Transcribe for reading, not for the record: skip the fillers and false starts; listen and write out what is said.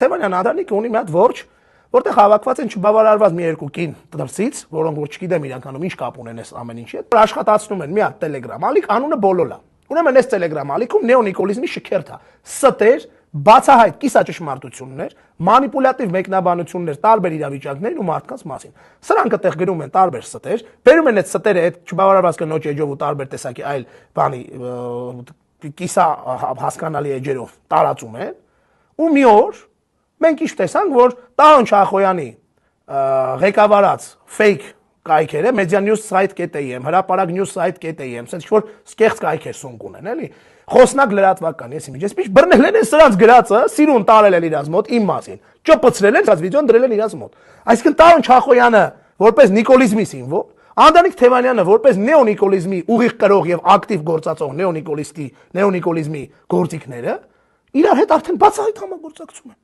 Թևանյան Անդրանիկը ունի մի հատ որջ, որտեղ հավաքված են չբավարարված մի երկու կին դրսից, որոնք որ չգիտեմ իրականում ինչ կապ ունեն այս ամեն ինչի հետ, աշխատացնում են մի հատ Telegram ալիք, անունը Բոլոլա։ Ուրեմն այս Telegram ալիքում նեոնիկոլիզմի շքերթ է, ստեր, բացահայտ կիսաճշմարտություններ, մանիպուլյատիվ մեկնաբանություններ տարբեր իրավիճակներին ու մարդկանց մասին։ Սրանք այդտեղ գրում են տարբեր ստեր, բերում են այդ ստերը այդ չբավարարված կնոջ էջով ու տարբեր տեսակի այլ բանի կիսա հասկանալի էջերով տարածում են, ու մի օր մենք ինչ տեսանք, որ Տարոն Չախոյանի ղեկավարած fake կայքերը medianews-site.am, հրապարակ news-site.am, ասես ինչ-որ սկեղծ կայքեր սունկ ունեն, էլի, խոսնակ լրատվական, ես իմիջ, այսպես բռնել են սրանց գրածը, սիրուն տարել են իրանց մոտ իմ մասին, ճպցրել են, սրանց վիդեոն դրել են իրանց մոտ։ Այսինքն Տարոն Չախոյանը որպես նիկոլիզմի սիմվոլ, Անդրանիկ Թևանյանը որպես նեոնիկոլիզմի ուղիղ կրող եւ ակտիվ գործածող նեոնիկոլիզմի գործիքները իրար հետ արդեն բացահայտ համագործակցում են։